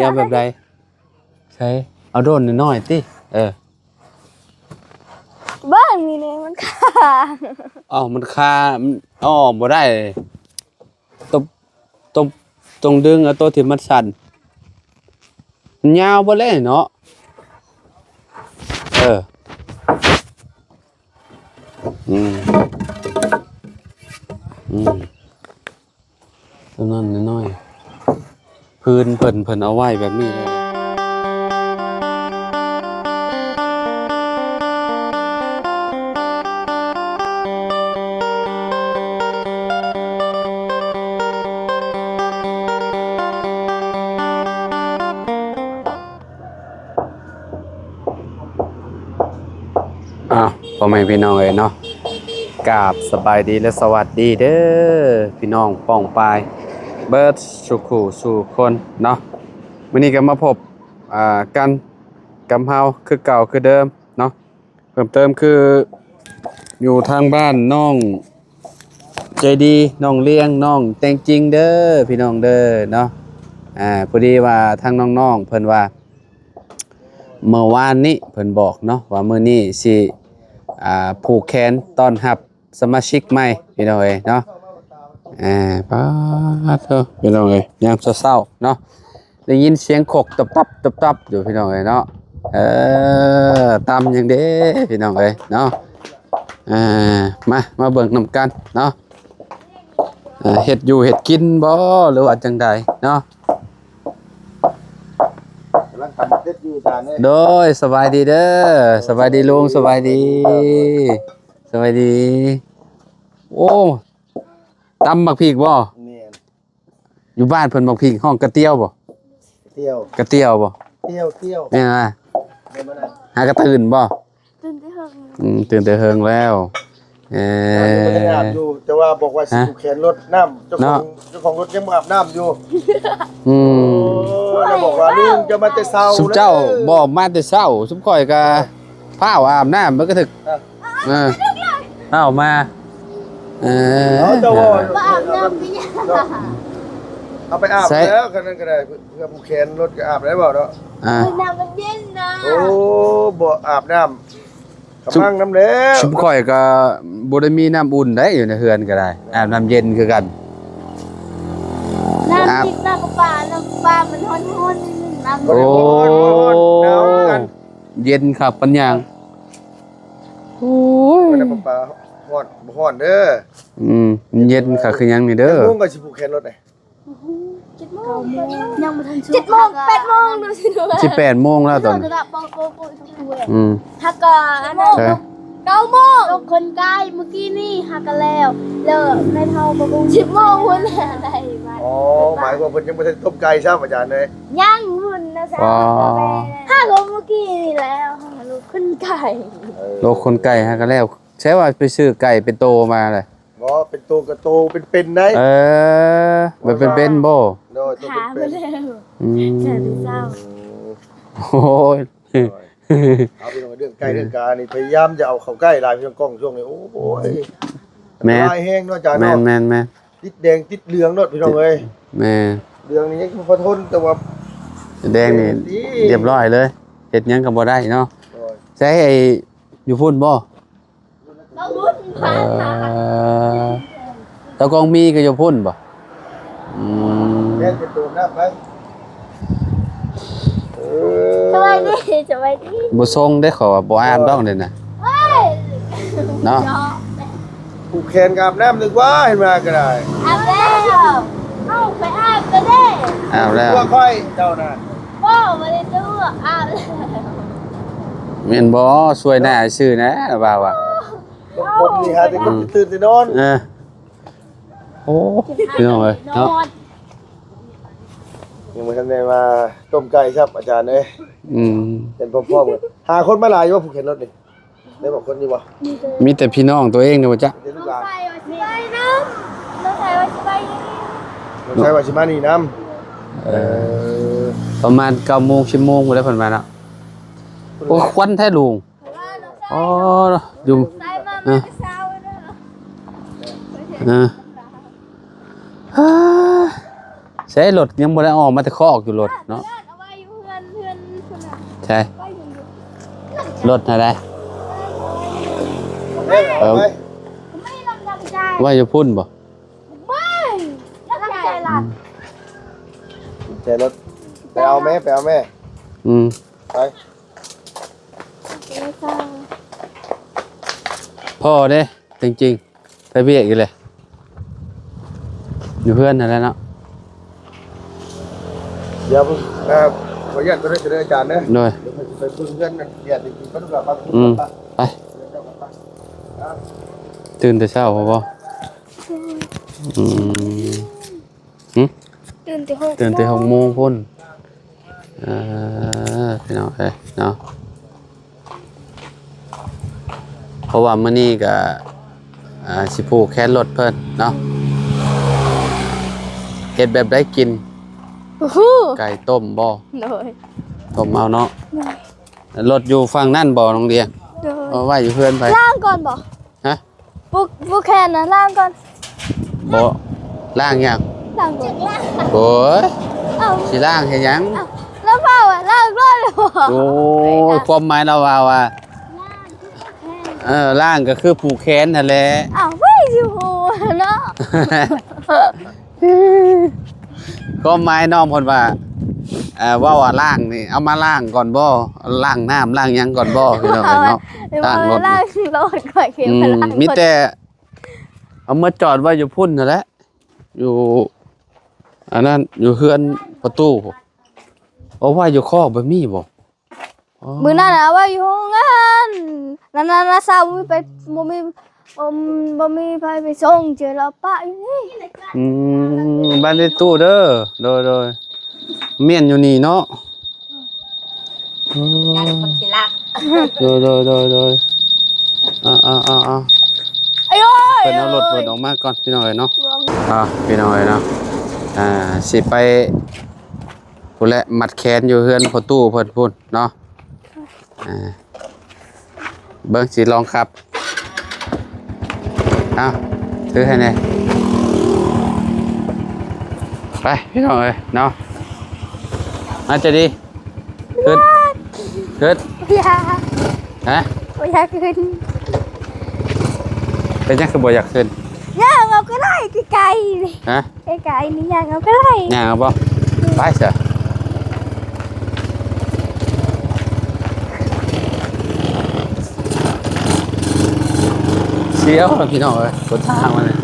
เอาแบบใดใช่เอาโดนน้อยๆติเบิ้งนี่มันขาอ้าวมันคาอ๋อบ่ได้ต้องต้องดึงเอาตัวที่มันสั่นมันยาวบ่เลยเนาะอืมตัวนั้นน้อยๆพื้นเพิ่นเอาไว้แบบนี้เลยพ่อแม่พี่น้องเอ้ยเนาะกราบสบายดีและสวัสดีเด้อพี่น้องป้องปายเบิร์ดสุขสู่คนเนาะวันนี้ก็มาพบกันกับเฮาคือเก่าคือเดิมเนาะเพิ่มเติมคืออยู่ทางบ้านน้องใจดีน้องเลี้ยงน้องแต่งจริงเด้อพี่น้องเด้อเนาะพอดีว่าทางน้องๆเพิ่นว่าเมื่อวานนี้เพิ่นบอกเนาะว่ามื้อนี้สิผูกแขนต้อนรับสมาชิกใหม่พี่น้องเอ้ยเนาะป้าเถอะพี่น้องเอ้ยยามเช้าๆเนาะได้ยินเสียงขกตับอยู่พี่น้องเอ้ยเนาะตำอย่างเด้พี่น้องเอ้ยเนาะมาเบิ่งนำกันเนาะเฮ็ดอยู่เฮ็ดกินบ่หรือว่าจังใดเนาะโดยสบายดีเด้อสบายดีลุงสบายดีโอ้ตำบักพริกบ่อยู่บ้านเพิ่นบักพริกห้องกระเตี้ยวบ่กระเตี้ยวบ่นี่นะหากระตื่นบ่ตื่นแต่เฮิงแล้วอยู่แต่ว่าบอกว่าสิแขนรถน้ำเจ้าของรถยังอาบน้ำอยู่แล้วบอกว่าลุงจะมาแต่เช้าสุเจ้าบ่มาแต่เช้าสุข่อยก็พ้าวอาบน้ำมันก็ถึกเอามาเจ้าว่าอาบน้ำพี่เอาไปอาบแล้วกันนั่นก็ได้เพื่อผูกแขนรถก็อาบได้บ่เนาะน้ำมันเย็นนะโอ้บ่อาบน้ำกำลังน้ำแล้วสุข่อยก็บ่ได้มีน้ำอุ่นได้อยู่ในเฮือนก็ได้อาบน้ำเย็นคือกันน้ำพริกน้ำปลามันฮ้อนๆน้ำโอ้เย็นครับปัญญางโอ้ยน้ำปลาฮ้อนเด้อเย็นค่ะคือยังนี่เด้อลุงก็สิผูกแขนรถได้ยังไม่ทัน7 โมง 8 โมงดูสิดู18 โมงแล้วตอนฮักก็อันนั้น9 โมงคนใกล้เมื่อกี้นี่ฮักกันแล้วเลิกในเท่าประมาณ10 โมงวันอะไรมาอ๋อหมายความเพิ่นยังบ่ทันต้มไก่ซะอาจารย์เอ้ยยังวุ่นนะจ๊ะฮักก็เมื่อกี้นี่แล้วลูกคนไก่โลคนไก่ฮักกันแล้วใช่ว่าไปซื้อไก่เป็นโตมาเลยบ่เป็นโตกับโตเป็นได้มันเป็นบ่โดยตัวเป็นแค่ที่เจ้าโอ้ยเอาไปเรื่องใกล้เรื่องกานี่พยายามจะเอาเข้าใกล้ลายพี่กล้องช่วงนี้โอ้ยแม่ลายแห้งเนาะอาจารย์เนาะแม่ติดแดงติดเหลืองเนาะพี่น้องเอ้ยแม่เหลืองนี่ยังพอทนแต่ว่าแดงนี่เรียบร้อยเลยเฮ็ดหยังก็บ่ได้เนาะใช้ไอ้อยู่พุ่นบ่ตะกองมีก็อยู่พุ่นบ่แม่เป็นตัวหน้าไปสบายดีบ่ทรงได้ขอบ่อ่านดอกเด้น่ะเนาะผูกแขนกับน้ำนึกว่าเห็นมาก็ได้อาบแล้วเอาไปอาบก็ได้อาบแล้วตัวค่อยเจ้าน่ะบ่บ่ได้ดูอาบแล้วแม่นบ่ช่วยหน้าชื่อนะว่าว่าผมนี่ฮะที่ผมตื่นแต่นอนโอ้พี่น้องเอ้ยเนาะยังไม่ทันได้มาต้มไก่ครับอาจารย์เอ้ยเป็นพ่อๆกันหาคนมาหลายอยู่ว่าผูกแขนรถนี่ได้บอกคนดีบ่มีแต่พี่น้องตัวเองนี่บ่จ๊ะน้องชายว่าสิไปน้ำน้องชายว่าสิไปน้องชายว่าสิมานี่น้ำประมาณ9 โมง 10 โมงบ่ได้เพิ่นมาเนาะโอ้ควันแท้ลุงอ๋ออยู่ใช้รถยังบ่ได้ออกมาแต่คอกอยู่รถเนาะ ใช่รถอะไร เอาไว้ ไม่ลำดับใจ ว่าจะพุ่นบ่ ไม่ลำดับใจหลับ ใจรถไปเอาแม่ไปเอาแม่ อืม ไป ไม่ทราบ พ่อเด้จริงๆไปเบียกอยู่เลยอยู่เพื่อนนั่นแหละเนาะ เดี๋ยวนะครับขออนุญาตตัวนี้จะได้อาจารย์นะ โดย เดี๋ยวไปเพิ่งเพื่อนกันเดี๋ยวจริงๆก็ต้องกลับมา อืมไปตื่นแต่เช้าบ่อืม ตื่นตีหก ตื่นแต่6 โมงพุ่นพี่น้องเอ้ยเนาะเพราะว่ามื้อนี้ก็สิผูกแขนรถเพิ่นเนาะเฮ็ดแบบได้กิน อู้หู ไก่ต้มบ่ โดย ต้มเอาเนาะรถอยู่ฝั่งนั่นบ่น้องเดีย โดย เอาไว้อยู่เพื่อนไป ล่างก่อนบ่ ฮะ ปุ๊กแคนนะล่างก่อน บ่ล่างหยัง ล่างก่อนล่าง โอ้ย เอ้า สิล่างเฮ็ดหยัง แล้วเปล่าอ่ะล่างก่อนเลยบ่ โอ้ยความหมายเราว่าล่างก็คือผูกแขนนั่นแหละ อ้าวไม่สิโหเนาะ ความหมายน้องเพิ่นว่าว่าล่างนี่เอามาล่างก่อนบ่ล่างน้ำล่างหยังก่อนบ่พี่น้องเนาะ ล่างรถก่อนเข็ม อื ไป ม ล่าง มีแต่เอามาจอดไว้อยู่พุ่นนั่นแหละอยู่อันนั้นอยู่เฮือนประตูเอาไว้อยู่คอกบ่มีบ่อ๋อ มือนั่นน่ะว่าอยู่ห้องงานนั่นน่ะซาบ่มีไปบ่มีไปส่งเจอแล้วป้าอยู่นี่ บ้านในตู้เด้อโดยเมียนอยู่นี่เนาะ การคนสิลัก โดยอ่า ไอ้โอ้ย เป็นเอารถเปิดออกมาก่อนพี่น้อยเนาะพี่น้อยเนาะสิไปพู้นแหละมัดแขนอยู่เฮือนประตูเพิ่นพุ่นเนาะเบิ่งสิลองขับเอาถือให้แน่ไปพี่น้อยเนาะอาจจะดีขึ้น อย่า ฮะ อย่าขึ้น เป็นยังคือบ่อยากขึ้น ย่างเอาก็ได้ไกลๆนี่ ฮะ ไกลๆนี่ย่างเอาก็ได้ ย่างเอาบ่ไปเถอะเสียวพี่น้องเอ้ยกดทางมาเลย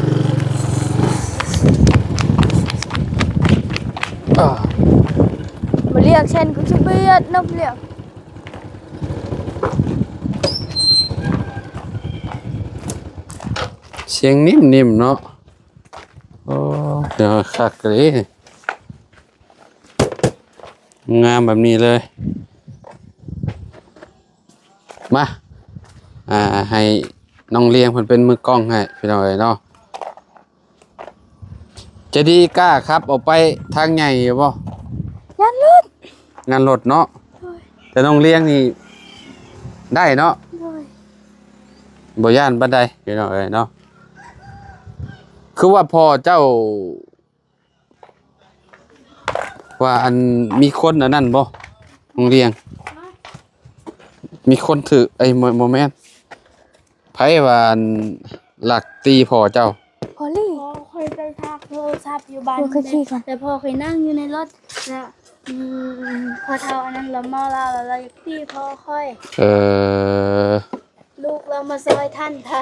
มาเรียกเช่นกูจะเบียดนับเรียก เสียงนิ่มๆเนาะโอ้เดี๋ยวคักเลยงามแบบนี้เลยมาให้น้องเลี้ยงเพิ่นเป็นมือกล้องให้พี่น้องเอ้ยเนาะจะดีกล้าครับออกไปทางใหญ่อยู่บ่ ยันลุด งานรถเนาะแต่น้องเลี้ยงนี่ได้เนาะ โดย บ่ย่านบันไดพี่น้องเอ้ยเนาะคือว่าพ่อเจ้าว่าอันมีคนอันนั้นบ่น้องเลี้ยงมีคนถือไอ้โมแม่นไผว่าอันหลักตีพ่อเจ้า พอลี่ พ่อเคยไปทักโทรศัพท์อยู่บ้าน เคยขี่ก่อน แต่พ่อเคยนั่งอยู่ในรถแล้วพอเท่าอันนั้นเราเมาเหล้าแล้วเราพี่พ่อค่อย ลูกเรามาซอยท่านถ้า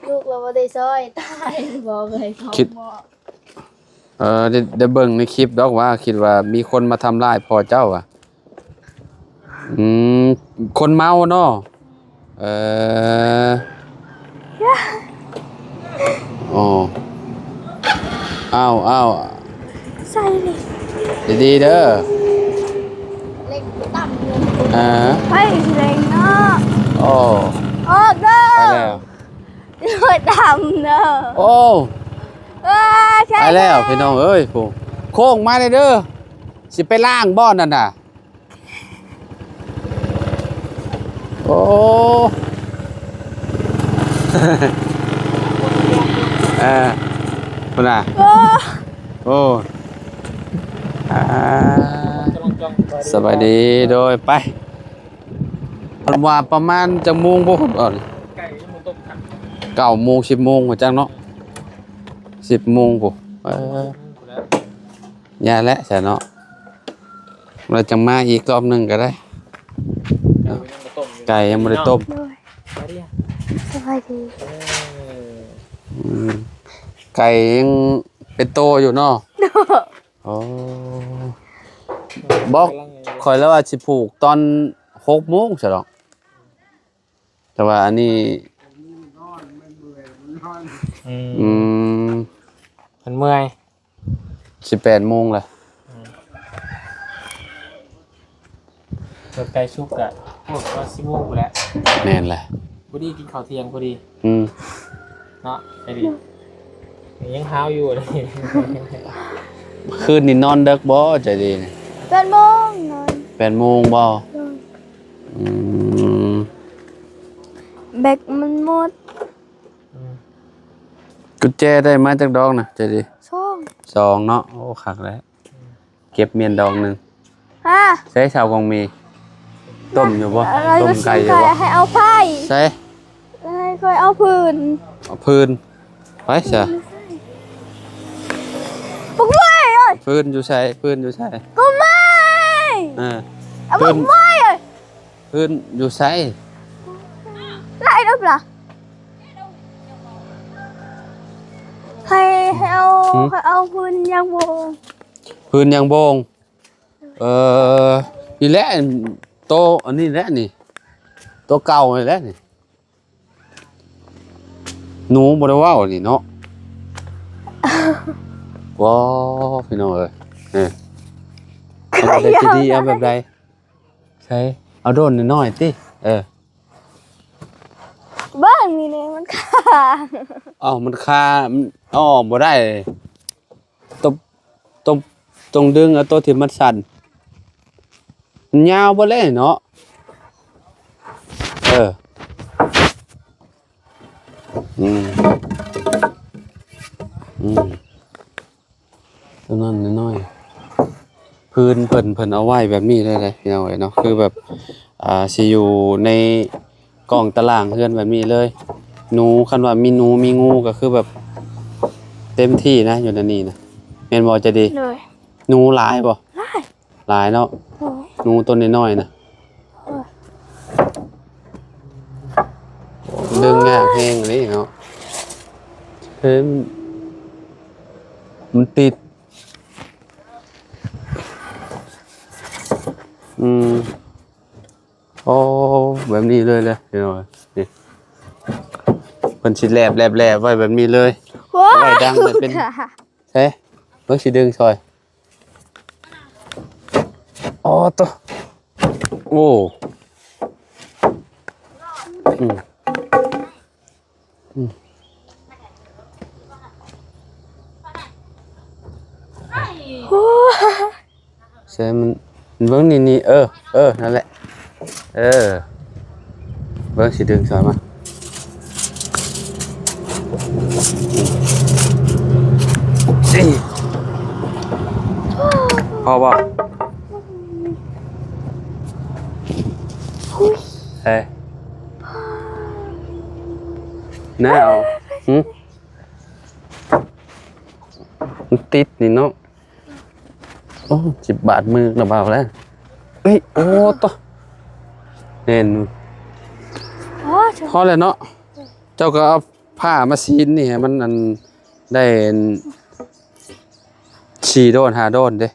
ลูกเราบ่ได้ซอยตายบอกเลยเขา คิด บอก ได้เบิ่งในคลิปดอกว่าคิดว่ามีคนมาทำร้ายพ่อเจ้าอ่ะคนเมาเนาะอ๋ออ้าว ใส่เลย ดีๆเด้อ เล็กต่ำเลย ไปเลยเนาะ โอ้ ออกเด้อ ไปแล้ว โดยดำเด้อ โอ้ ใช่ ไปแล้วพี่น้องเอ้ยผู้โค้งมาเลยเด้อสิไปล้างบ่อนนั่นน่ะโอ้ พุ่นน่ะ โอ้ โอ้สบายดีโดยไป เพิ่นว่าประมาณจักโมงบ่เพิ่น9 โมง 10 โมงว่าจังเนาะ10 โมงพุอย่าแล้วซะเนาะเราจะมาอีกรอบหนึงก็ได้ไก่ยังบ่ได้ต้ม สบายดี ไก่ยังเป็นโตอยู่เนาะโอ้บอกคอยแล้วว่าสิผูกตอน6 โมงใช่หรอแต่ว่าอันนี้มันเมื่อย 18 โมงแหละ เปิดไก่ชุกอะพวกว่า10 โมงแล้ว แน่นแหละ พอดีกินข้าวเที่ยงพอดี เนาะไปดิยังเท้าอยู่เลย คืนนี้นอนดึกบ่ใจดีนี่ 8 โมงนอน 8 โมงบ่ม แบกมันหมด กุญแจได้มาจากดอกนะใจดี ช่อง 2เนาะโอ้คักแล้วเก็บเมียนดอกหนึง ฮ่า ใช้ชาวกองมีต้มอยู่บ่ อะไร ต้ ก็ ม ซื้ ไก่ อ อยู่ ไก่ บ่ ให้เอาไผ่ ใช่ ให้ค่อยเอาพื้น เอาพื้นไปซะ ปุกไม้เอ้ย พื้นอยู่ใช่พื้นอยู่ใช่ ก็ไม่ เอาปุกไม้เอ้ย พื้นอยู่ใช่ ไล่ดับล่ะให้เอาพื้นยางโบ พื้นยางโบงนี่แหละโตอันนี้แหละนี่โตเก่านี่แหละนี่หนูบ่ได้เว้านี่เนาะ ว้าวพี่น้องเอ้ยเอาแบบใดจะดีเอาแบบใดใช่เอาโดนน้อยๆติบ้านนี่เนี่ยมันขาด อ้าวมันคาบ่ได้ต้องดึงเอาตัวที่มันสั่นมันยาวบ่เลยเนาะอืมตัวนั้นน้อยๆพื้นเพิ่นเอาไว้แบบนี้เลยพี่น้องเอ้ยเนาะคือแบบสิอยู่ในกล่องตารางเฮือนแบบนี้เลยหนูคันว่ามีหนูมีงูก็คือแบบเต็มที่นะอยู่ในนี้นะแม่นบ่จะดี เลย หนูหลายบ่หลายเนาะ โอ้ย หนูตัวน้อยๆนะดึงยากแฮงนี่เนาะมันติดโอ้แบบนี้เลยเดี๋ยวนี่เพิ่นสิแลบไว้แบบนี้เลย ว้า ไว้ดังเลยเป็นเฮ้เบิ่งสิดึงซอยอ๋อตัวโอ้ใช่มันเบิ่งนี่นั่นแหละเบิ่งสิดึงซอยมาพอบ่เฮ้แนวมันติดนี่เนาะโอ้10 บาทมือกระเบาแล้วเอ้ยโอ้ตัวเน่น โอ้ย พอแล้วเนาะเจ้าก็เอาผ้ามาซีนนี่ให้มันอันได้4 โดน 5 โดนเด้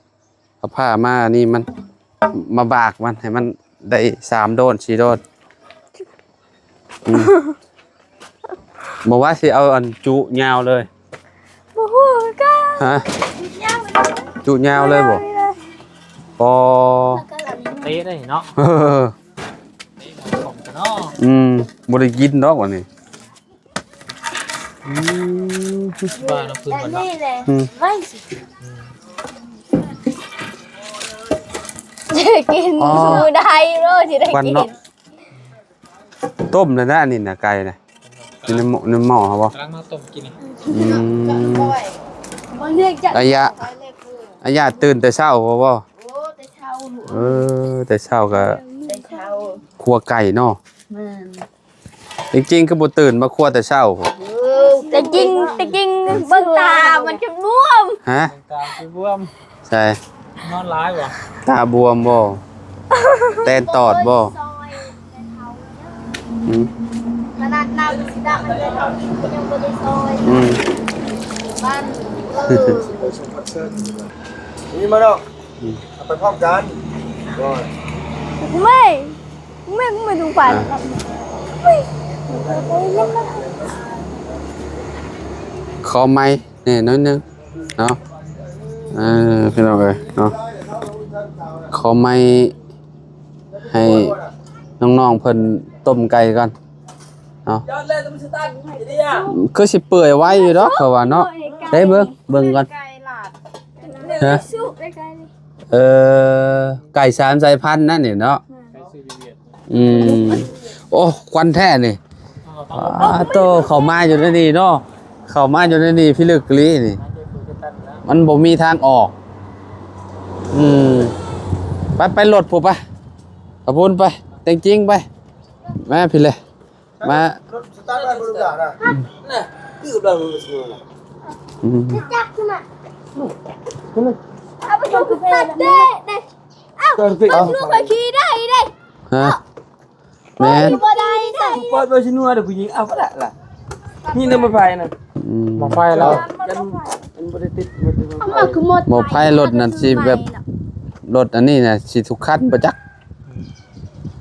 เอาผ้ามานี่มันมาบากมันให้มันได้3 โดน 4 โดนบอกว่าสิเอาอันจุยาวเลย โอ้โหก็ ฮะจุยาวเลยบ่ปอ เตะได้เนาะของกันเนาะ บ่ได้กินดอกว่านี่ บ้านเราพื้น แต่ มันเนาะ นี่แหละไม่สิจะกินสูได้รู้ที่ได้กิน ต้มเลยนะอันนี้น่ะไก่น่ะนี่น้ำหม้อครับบ่ กำลังมาต้มกินนี่ อายะตื่นแต่เช้าบ่แต่เช้าก็ข รัวไก่เนาะ แม่น จริงๆคือบ่ตื่นมาครัวแต่เช้า แต่จริงเบิ่งตามันจะน่วม ฮะ ตามไปบวม ใช่ นอนร้ายบ่ ตาบวมบ่แตนตอดบ่ ซอยในเท้า อืม ขนาดน้ำสิดามันเลยเท้ายังบ่ได้ซอย อืม บ้าน ไปส่งคอนเสิร์ตนี่มาเนาะเอาไปพร้อมกันก็ ไม่ดูฝัน ขอไม้นี่น้อยนึงเนาะพี่น้องเอ้ยเนาะขอไม้ให้น้องๆเพิ่นต้มไก่ก่อนเนาะคือสิเปื่อยไว้อยู่ดอกเขาว่าเนาะได้เบิ่งก่อน ไก่หลาด ฮะ สุกได้ไกล ไก่สามสายพันธุ์นั่นนี่เนาะ ไปซื้อเบียด อืมโอ้ควันแท้นี่โตเข้ามาอยู่ในนี่เนาะเข้ามาอยู่ในนี่พี่ลึกลีนี่ มันบ่มีทางออก ไปรถผู้ไปขอบคุณไปแต่งจริงไปมาพี่เลยมาร ถสตาร์ทได้บ่รู้จักนะน่ะคือเราสิว่า อืม จักขึ้นมาเอาไปชมคือตัดเด้เด้ เกินไปเอา ลูกไปขี่ได้เด้ ฮะแม่น บ่ได้เด้ ปล่อยไปชินัวเดี๋ยวกูยิงเอาก็ได้ล่ะนี่น้ำมันไฟนะ อืม หมอไฟแล้ว มันบ่ได้ติดมันบ่ได้ เอามาคือหมด หมอไพ่รถนั่นสิแบบรถอันนี้น่ะสิทุกคันบ่จัก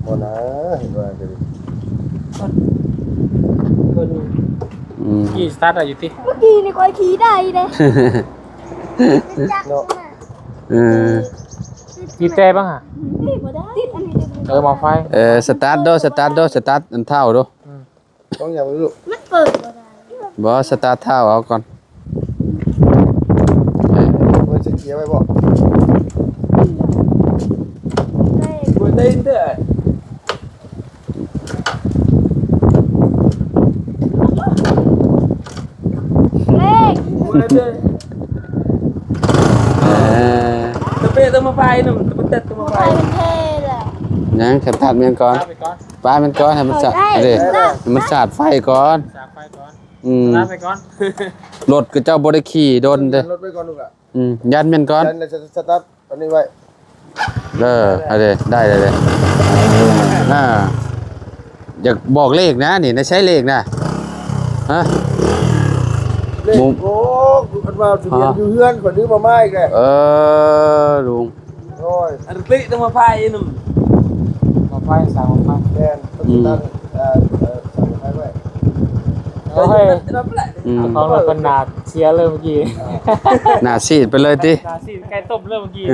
บ่นะเห็นว่าจะดิ คน อืม กี่สตาร์ทอะอยู่ที่ เมื่อกี้นี่ก็ขี่ได้เด้จักขึ้นมา เออ กี่แต่บ้างอ่ะ บ่ได้ติดอันนี้เด้ หมอไฟ สตาร์ทสตาร์ทอันเท่าดู ต้องอย่างนี้ลูก มันเปิดบ่ได้ บ่สตาร์ทเท่าเอาก่อน มันจะเกียร์ไว้บ่ บ่ได้เด้อ เลข บ่ได้เด้อ เออ ตะเปะตะมาไฟน่ะมันตัดตะมาไฟ ไปเป็นเท่แล้ว ยังสตาร์ทมันก่อน ตามไปก่อน ป้ามันก่อนให้มันสาดเด้ให้มันสาดไฟก่อน สากไฟก่อน อืม ตามไปก่อน รถก็เจ้าบ่ได้ขี่โดนเด้อ รถไว้ก่อนลูกอ่ะ ยันแม่นก่อน ยันเลยสตาร์ทอันนี้ไว้ เอาเด้ได้เลยอยากบอกเลขนะนี่นะใช้เลขนะฮะ เลข มุม โอ้มันว่าทะเบียนอยู่เฮือนคนนึงมาไม้อีกแล้ว ลุง โอ้ย อันเปะตะมาไฟน่ะ หมอไฟสากหมอไฟ แดนต้องสตาร์ทสั่งให้ไว้ เอาให้ ตะเปะ เขาเราเป็นนาเชียร์เลยเมื่อกี้ หน้าซีดไปเลยติ นาซีไก่ต้มเลยเมื่อกี้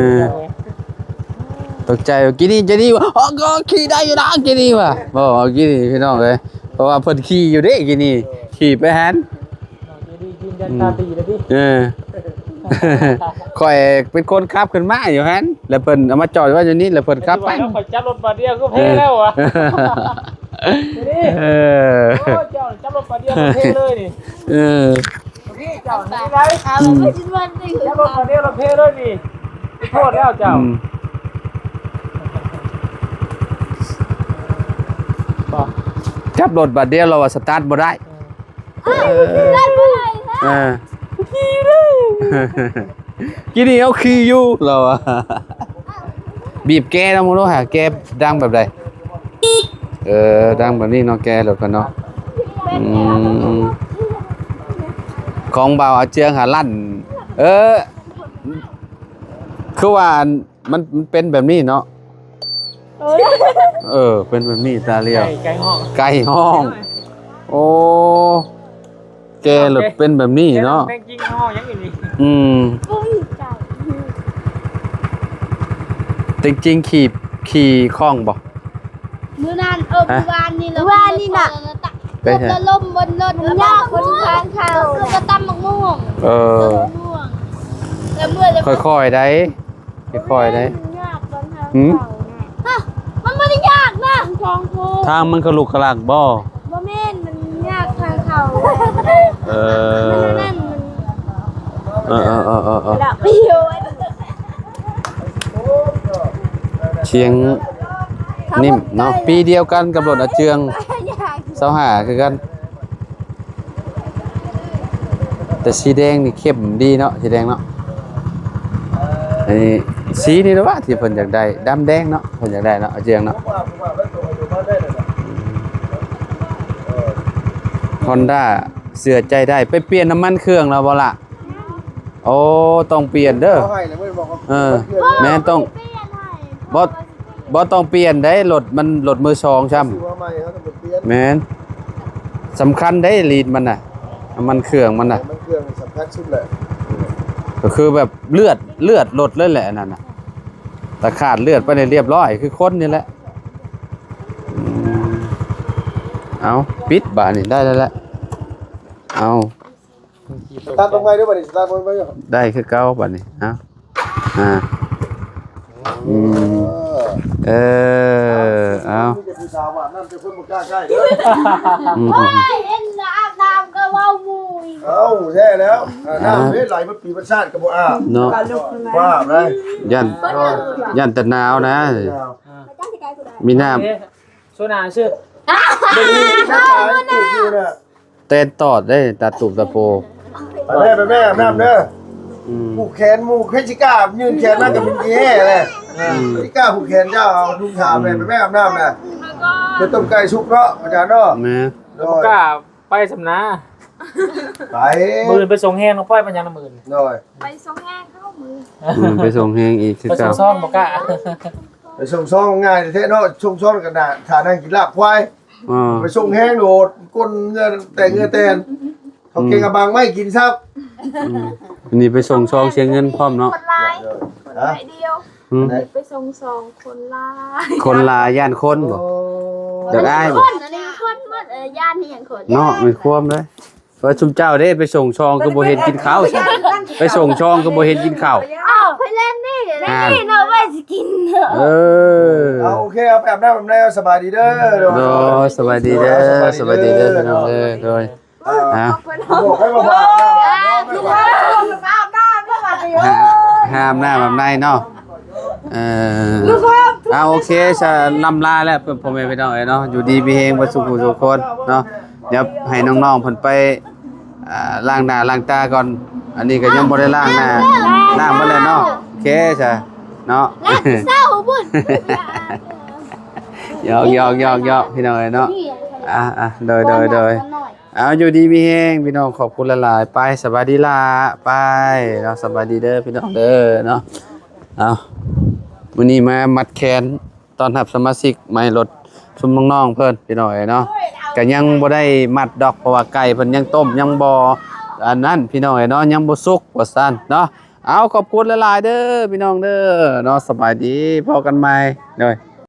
ตกใจว่ากินนี่จะนี่วะก็ขี่ได้อยู่นะกินนี่วะบ่เอากินนี่พี่น้องเอ้ยเพราะว่าเพิ่นขี่อยู่เด้กินนี่ขี่ไปหัน จะดีกินยันตาตีเลยดิ ข่อยเป็นคนขับขึ้นมาอยู่หันแล้วเพิ่นเอามาจอดไว้อยู่นี่แล้วเพิ่นขับไป แล้วขอจับรถมาเดียวก็เพ่แล้วอ่ะ เออ โอ้เจ้าจับรถมาเดียวก็เพ่เลยนี่ เออ พี่เจ้าไม่ได้ เอาไปชิ้นวันนี่คือ จับรถมาเดียวเราเพ่เลยนี่โทษแล้วเจ้าบอก ขับรถบัดเดียวเราว่าสตาร์ทบ่ได้ ได้บ่ได้ฮะ ขี่เลยกินนี่เอาขี่อยู่เราอะบีบแกนะมึงรู้หาแกดังแบบใดดังแบบนี้เนาะแกหรอกกันเนาะของเบาเอาเจียงหาลั่นคือว่ามันเป็นแบบนี้เนาะเป็นแบบนี้ตาเลียว ไก่ห้อง ไก่ห้อง โอ้แกหลุดเป็นแบบนี้เนาะ แม่งกิ้งห้องยังอีกนี่ ปุ้ยไก่ จริงๆขี่คล่องบ่ มื้อนั้นมื้อวานนี่แล้ววานนี่น่ะ ไปเถอะ จะล่มบนรถยากคนทางเขาคือก็ตำมักม่วง ม่วงแล้วเมื่อจะ ค่อยๆได้ค่อยๆได้ ยากตอนทางเขามันไม่ได้ยากนะทองโพ ทางมันขลุกขลักบ่ บ่แม่นมันยากทางเขา นั่นมันดับไปอยู่ เชียง นิ่มเนาะปีเดียวกันกับรถอาเจือง25คือกัน แต่สีแดงนี่เข้มดีเนาะสีแดงเนาะอันนี้สีนี่นะว่าที่เพิ่นอยากได้ดำแดงเนาะเพิ่นอยากได้เนาะอาเจืองเนาะ Honda เสือใจได้ไปเปลี่ยนน้ำมันเครื่องแล้วบ่ล่ะโอ้ต้องเปลี่ยนเด้อแม่นต้องบ่ต้องเปลี่ยนได้รถมันรถมือสองช่ำแม่นสำคัญได้ลีดมันน่ะน้ำมันเครื่องมันน่ะ มันเครื่องสำคัญสุดเลย ก็คือแบบเลือดรถเลยแหละนั่นน่ะแต่ขาดเลือดไปในเรียบร้อยคือคนนี่แหละเอาปิดบ้านนี่ได้แล้วแหละเอา ตามตรงไปด้วยป่ะนี่ตามตรงไปด้วย ได้คือเก่าบ้านนี่เอาเอา จะผู้สาวว่าน้ำจะเพิ่มกล้าใกล้ โอ้ยเอ็นอาบน้ำก็ว่าวมุย เอ้าแช่แล้วน้ำเม็ดไหลมันปีมันชาติกับบ่อาบ เนาะ ว่าเลย ยันแต่หนาวนะมีน้ โซนาชื่อ เด็กนี่ชาติถูกอยู่เนี่ย ำเต้นตอดได้ตาตุบตะโป ไปแม่อาบน้ำเด้อผูกแขนผูกเพชรก้ายืนแขนนั่งกับมันแย่เลยเพชรก้าผูกแขนเจ้าเอาทุ่งถามเลยไปแม่อาบน้ำนะเป็นต้มไก่ชุบเนาะอาจารย์เนาะ แม่ บ่กล้าไปสำนา ไป มือไปส่งแห้งน้องป้อยปัญญาละหมื่น หน่อย ไปส่งแห้งเข้ามือ ไปส่งแฮงอีกคือ ไปส่ เก่าง ซ่อมบ่กล้า ไปส่งซ่องง่ายเท่เนาะส่งซ่องกันนะฐานนั่งกินลาบควาย อ๋อ ไปส่งแห้งโดดก้นเงินแต่เงินแตนเขาเก่งกับบางไม่กินซับ อันนี้ไปส่งซองเสียเงินพร้อมเนาะ คนลายคนลายเดียว ไปส่งสองคนลาย คนลาย่านคนบ่อยากอ้ายบ่ คนอันนี้คนหมดย่านนี่อย่างคน เนาะมีความเลยเพราะชุมเจ้าได้ไปส่งซองก็บ่เห็นกินข้าวใช่ไปส่งซองก็บ่เห็นกินข้าว อ้าวไปเล่นนี่นี่เนาะไว้สิกินเถอะ เออ เอาโอเคเอาแบบน้ำแบบไหนสบายดีเด้อ โดยสวัสดีเด้อสวัสดีเด้อพี่น้องเด้อโดยอ่ะ บอกให้มาบ้า ทุกคนมาอาบน้ำก็มาดิ ห้ามหน้าแบบในเนาะโอเคจะลำลาแล้วพ่อแม่พี่น้องเอ้ยเนาะอยู่ดีมีเฮงบ่สุขสุขคนเนาะเดี๋ยวให้น้องๆเพิ่นไปล้างหน้าล้างตาก่อนอันนี้ก็ยังบ่ได้ล้างหน้าล้างมาแล้วเนาะโอเคจ้ะเนาะ เศร้าบุญ หยอกพี่น้องเอ้ยเนาะโดยเอาอยู่ดีมีแฮงพี่น้องขอบคุณหลายๆไปสบายดีล่ะไปเนาะสบายดีเด้อพี่น้องเด้อเนาะเอาวันนี้มามัดแขนตอนรับสมาชิกใหม่รถชุมน้องๆเพิ่นพี่น้องเอ้ยเนาะก็ยังบ่ได้มัดดอกเพราะว่าไก่เพิ่นยังต้มยังบ่อันนั้นพี่น้องเอ้ยเนาะยังบ่สุกว่าซั่นเนาะเอาขอบคุณหลายๆเด้อพี่น้องเด้อเนาะสบายดีพบกันใหม่เด้อ